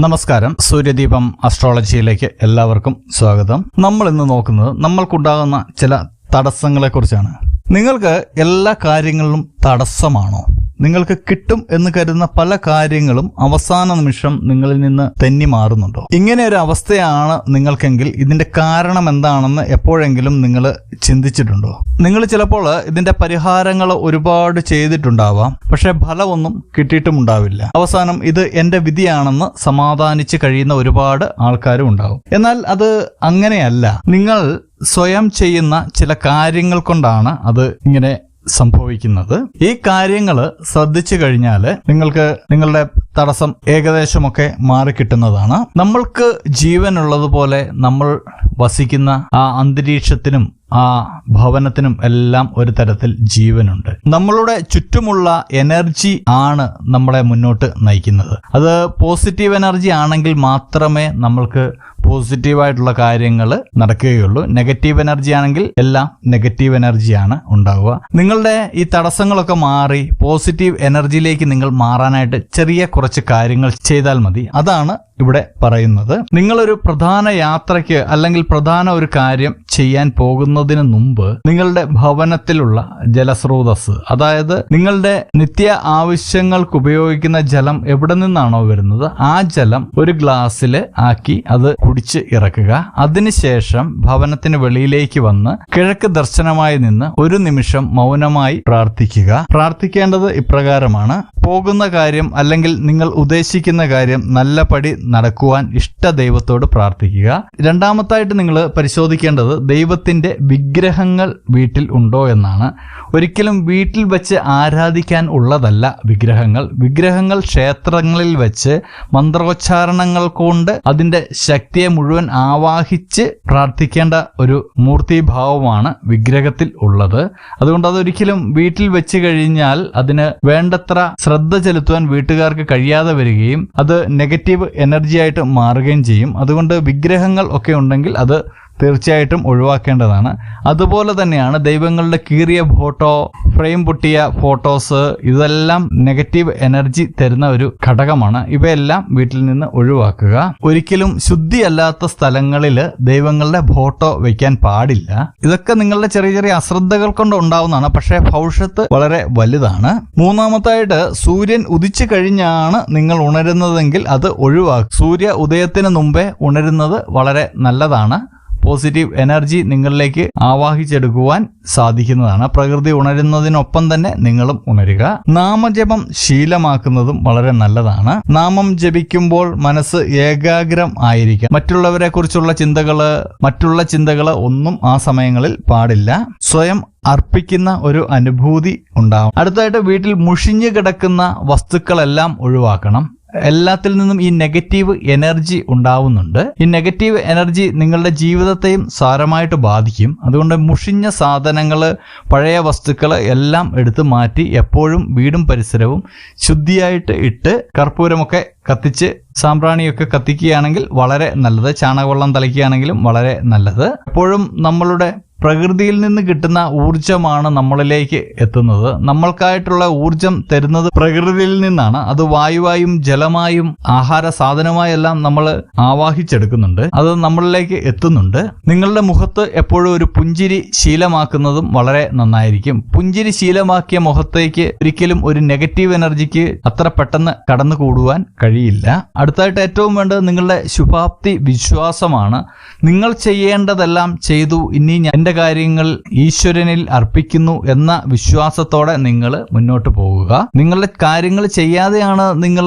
നമസ്കാരം. സൂര്യദീപം അസ്ട്രോളജിയിലേക്ക് എല്ലാവർക്കും സ്വാഗതം. നമ്മൾ ഇന്ന് നോക്കുന്നത് നമ്മൾക്കുണ്ടാകുന്ന ചില തടസ്സങ്ങളെക്കുറിച്ചാണ്. നിങ്ങൾക്ക് എല്ലാ കാര്യങ്ങളിലും തടസ്സമാണോ? നിങ്ങൾക്ക് കിട്ടും എന്ന് കരുതുന്ന പല കാര്യങ്ങളും അവസാന നിമിഷം നിങ്ങളിൽ നിന്ന് തെന്നി മാറുന്നുണ്ടോ? ഇങ്ങനെ ഒരു അവസ്ഥയാണ് നിങ്ങൾക്കെങ്കിൽ ഇതിന്റെ കാരണം എന്താണെന്ന് എപ്പോഴെങ്കിലും നിങ്ങൾ ചിന്തിച്ചിട്ടുണ്ടോ? നിങ്ങൾ ചിലപ്പോൾ ഇതിന്റെ പരിഹാരങ്ങൾ ഒരുപാട് ചെയ്തിട്ടുണ്ടാവാം, പക്ഷെ ഫലമൊന്നും കിട്ടിയിട്ടുമുണ്ടാവില്ല. അവസാനം ഇത് എന്റെ വിധിയാണെന്ന് സമാധാനിച്ച് കഴിയുന്ന ഒരുപാട് ആൾക്കാരും ഉണ്ടാവും. എന്നാൽ അത് അങ്ങനെയല്ല. നിങ്ങൾ സ്വയം ചെയ്യുന്ന ചില കാര്യങ്ങൾ കൊണ്ടാണ് അത് ഇങ്ങനെ സംഭവിക്കുന്നത്. ഈ കാര്യങ്ങൾ ശ്രദ്ധിച്ചു കഴിഞ്ഞാൽ നിങ്ങൾക്ക് നിങ്ങളുടെ തടസ്സം ഏകദേശമൊക്കെ മാറിക്കിട്ടുന്നതാണ്. നമ്മൾക്ക് ജീവനുള്ളതുപോലെ നമ്മൾ വസിക്കുന്ന ആ അന്തരീക്ഷത്തിനും ആ ഭവനത്തിനും എല്ലാം ഒരു തരത്തിൽ ജീവനുണ്ട്. നമ്മളുടെ ചുറ്റുമുള്ള എനർജി ആണ് നമ്മളെ മുന്നോട്ട് നയിക്കുന്നത്. അത് പോസിറ്റീവ് എനർജി ആണെങ്കിൽ മാത്രമേ നമ്മൾക്ക് പോസിറ്റീവായിട്ടുള്ള കാര്യങ്ങൾ നടക്കുകയുള്ളൂ. നെഗറ്റീവ് എനർജി ആണെങ്കിൽ എല്ലാം നെഗറ്റീവ് എനർജിയാണ് ഉണ്ടാവുക. നിങ്ങളുടെ ഈ തടസ്സങ്ങളൊക്കെ മാറി പോസിറ്റീവ് എനർജിയിലേക്ക് നിങ്ങൾ മാറാനായിട്ട് ചെറിയ കുറച്ച് കാര്യങ്ങൾ ചെയ്താൽ മതി. അതാണ് ഇവിടെ പറയുന്നത്. നിങ്ങളൊരു പ്രധാന യാത്രയ്ക്ക് അല്ലെങ്കിൽ പ്രധാന ഒരു കാര്യം ചെയ്യാൻ പോകുന്നതിന് മുമ്പ് നിങ്ങളുടെ ഭവനത്തിലുള്ള ജലസ്രോതസ്, അതായത് നിങ്ങളുടെ നിത്യ ആവശ്യങ്ങൾക്ക് ഉപയോഗിക്കുന്ന ജലം എവിടെ നിന്നാണോ വരുന്നത് ആ ജലം ഒരു ഗ്ലാസ്സിൽ ആക്കി അത് കുടിച്ച് ഇറക്കുക. അതിനുശേഷം ഭവനത്തിന് വെളിയിലേക്ക് വന്ന് കിഴക്ക് ദർശനമായി നിന്ന് ഒരു നിമിഷം മൗനമായി പ്രാർത്ഥിക്കുക. പ്രാർത്ഥിക്കേണ്ടത് ഇപ്രകാരമാണ്: പോകുന്ന കാര്യം അല്ലെങ്കിൽ നിങ്ങൾ ഉദ്ദേശിക്കുന്ന കാര്യം നല്ലപടി നടക്കുവാൻ ഇഷ്ട ദൈവത്തോട് പ്രാർത്ഥിക്കുക. രണ്ടാമത്തായിട്ട് നിങ്ങൾ പരിശോധിക്കേണ്ടത് ദൈവത്തിന്റെ വിഗ്രഹങ്ങൾ വീട്ടിൽ ഉണ്ടോ എന്നാണ്. ഒരിക്കലും വീട്ടിൽ വെച്ച് ആരാധിക്കാൻ ഉള്ളതല്ല വിഗ്രഹങ്ങൾ. വിഗ്രഹങ്ങൾ ക്ഷേത്രങ്ങളിൽ വെച്ച് മന്ത്രോച്ചാരണങ്ങൾ കൊണ്ട് അതിന്റെ ശക്തിയെ മുഴുവൻ ആവാഹിച്ച് പ്രാർത്ഥിക്കേണ്ട ഒരു മൂർത്തിഭാവമാണ് വിഗ്രഹത്തിൽ ഉള്ളത്. അതുകൊണ്ട് അതൊരിക്കലും വീട്ടിൽ വെച്ച് കഴിഞ്ഞാൽ അതിന് വേണ്ടത്ര ശ്രദ്ധ ചെലുത്തുവാൻ വീട്ടുകാർക്ക് കഴിയാതെ വരികയും അത് നെഗറ്റീവ് എനർജി ആയിട്ട് മാറുകയും ചെയ്യും. അതുകൊണ്ട് വിഗ്രഹങ്ങൾ ഒക്കെ ഉണ്ടെങ്കിൽ അത് തീർച്ചയായിട്ടും ഒഴിവാക്കേണ്ടതാണ്. അതുപോലെ തന്നെയാണ് ദൈവങ്ങളുടെ കീറിയ ഫോട്ടോ, ഫ്രെയിം പൊട്ടിയ ഫോട്ടോസ്, ഇതെല്ലാം നെഗറ്റീവ് എനർജി തരുന്ന ഒരു ഘടകമാണ്. ഇവയെല്ലാം വീട്ടിൽ നിന്ന് ഒഴിവാക്കുക. ഒരിക്കലും ശുദ്ധിയല്ലാത്ത സ്ഥലങ്ങളിൽ ദൈവങ്ങളുടെ ഫോട്ടോ വെക്കാൻ പാടില്ല. ഇതൊക്കെ നിങ്ങളുടെ ചെറിയ ചെറിയ അശ്രദ്ധകൾ കൊണ്ട് ഉണ്ടാവുന്നതാണ്, പക്ഷേ ഭവിഷ്യത്ത് വളരെ വലുതാണ്. മൂന്നാമത്തായിട്ട്, സൂര്യൻ ഉദിച്ചു കഴിഞ്ഞാണ് നിങ്ങൾ ഉണരുന്നതെങ്കിൽ അത് ഒഴിവാക്കുക. സൂര്യ ഉദയത്തിന് മുമ്പേ ഉണരുന്നത് വളരെ നല്ലതാണ്. പോസിറ്റീവ് എനർജി നിങ്ങളിലേക്ക് ആവാഹിച്ചെടുക്കുവാൻ സാധിക്കുന്നതാണ്. പ്രകൃതി ഉണരുന്നതിനൊപ്പം തന്നെ നിങ്ങളും ഉണരുക. നാമജപം ശീലമാക്കുന്നതും വളരെ നല്ലതാണ്. നാമം ജപിക്കുമ്പോൾ മനസ്സ് ഏകാഗ്രം ആയിരിക്കും. മറ്റുള്ളവരെ കുറിച്ചുള്ള മറ്റുള്ള ചിന്തകള് ഒന്നും ആ സമയങ്ങളിൽ പാടില്ല. സ്വയം അർപ്പിക്കുന്ന ഒരു അനുഭൂതി ഉണ്ടാവും. അടുത്തായിട്ട്, വീട്ടിൽ മുഷിഞ്ഞു കിടക്കുന്ന വസ്തുക്കളെല്ലാം ഒഴിവാക്കണം. എല്ലാത്തിൽ നിന്നും ഈ നെഗറ്റീവ് എനർജി ഉണ്ടാവുന്നുണ്ട്. ഈ നെഗറ്റീവ് എനർജി നിങ്ങളുടെ ജീവിതത്തെയും സാരമായിട്ട് ബാധിക്കും. അതുകൊണ്ട് മുഷിഞ്ഞ സാധനങ്ങൾ, പഴയ വസ്തുക്കൾ എല്ലാം എടുത്തു മാറ്റി എപ്പോഴും വീടും പരിസരവും ശുദ്ധിയായിട്ട് ഇട്ട് കർപ്പൂരമൊക്കെ കത്തിച്ച് സാമ്പ്രാണിയൊക്കെ കത്തിക്കുകയാണെങ്കിൽ വളരെ നല്ലത്. ചാണകവെള്ളം തളിക്കുകയാണെങ്കിലും വളരെ നല്ലത്. എപ്പോഴും നമ്മളുടെ പ്രകൃതിയിൽ നിന്ന് കിട്ടുന്ന ഊർജമാണ് നമ്മളിലേക്ക് എത്തുന്നത്. നമ്മൾക്കായിട്ടുള്ള ഊർജം തരുന്നത് പ്രകൃതിയിൽ നിന്നാണ്. അത് വായുവായും ജലമായും ആഹാര സാധനമായെല്ലാം നമ്മൾ ആവാഹിച്ചെടുക്കുന്നുണ്ട്. അത് നമ്മളിലേക്ക് എത്തുന്നുണ്ട്. നിങ്ങളുടെ മുഖത്ത് എപ്പോഴും ഒരു പുഞ്ചിരി ശീലമാക്കുന്നതും വളരെ നന്നായിരിക്കും. പുഞ്ചിരി ശീലമാക്കിയ മുഖത്തേക്ക് ഒരിക്കലും ഒരു നെഗറ്റീവ് എനർജിക്ക് അത്ര പെട്ടെന്ന് കടന്നു കൂടുവാൻ കഴിയില്ല. അടുത്തായിട്ട് ഏറ്റവും വേണ്ടത് നിങ്ങളുടെ ശുഭാപ്തി വിശ്വാസമാണ്. നിങ്ങൾ ചെയ്യേണ്ടതെല്ലാം ചെയ്തു, ഇനി എന്റെ കാര്യങ്ങൾ ഈശ്വരനിൽ അർപ്പിക്കുന്നു എന്ന വിശ്വാസത്തോടെ നിങ്ങൾ മുന്നോട്ട് പോകുക. നിങ്ങളുടെ കാര്യങ്ങൾ ചെയ്യാതെയാണ് നിങ്ങൾ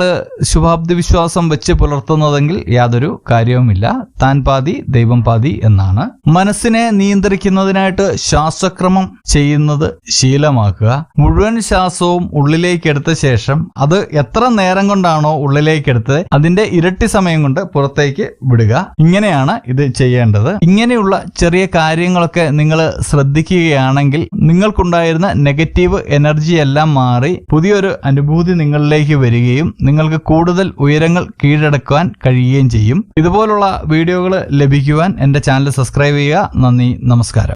ശുഭാപ്തി വിശ്വാസം വെച്ച് പുലർത്തുന്നതെങ്കിൽ യാതൊരു കാര്യവുമില്ല. താൻ പാതി ദൈവം പാതി എന്നാണ്. മനസ്സിനെ നിയന്ത്രിക്കുന്നതിനായിട്ട് ശ്വാസക്രമം ചെയ്യുന്നത് ശീലമാക്കുക. മുഴുവൻ ശ്വാസവും ഉള്ളിലേക്ക് എടുത്ത ശേഷം അത് എത്ര നേരം കൊണ്ടാണോ ഉള്ളിലേക്ക് എടുത്തത് അതിന്റെ ഇരട്ടി സമയം കൊണ്ട് പുറത്തേക്ക് വിടുക. ഇങ്ങനെയാണ് ഇത് ചെയ്യേണ്ടത്. ഇങ്ങനെയുള്ള ചെറിയ കാര്യങ്ങളൊക്കെ നിങ്ങൾ ശ്രദ്ധിക്കുകയാണെങ്കിൽ നിങ്ങൾക്കുണ്ടായിരുന്ന നെഗറ്റീവ് എനർജി എല്ലാം മാറി പുതിയൊരു അനുഭൂതി നിങ്ങളിലേക്ക് വരികയും നിങ്ങൾക്ക് കൂടുതൽ ഉയരങ്ങൾ കീഴടക്കുവാൻ കഴിയുകയും ചെയ്യും. ഇതുപോലുള്ള വീഡിയോകൾ ലഭിക്കുവാൻ എൻ്റെ ചാനൽ സബ്സ്ക്രൈബ് ചെയ്യുക. നന്ദി, നമസ്കാരം.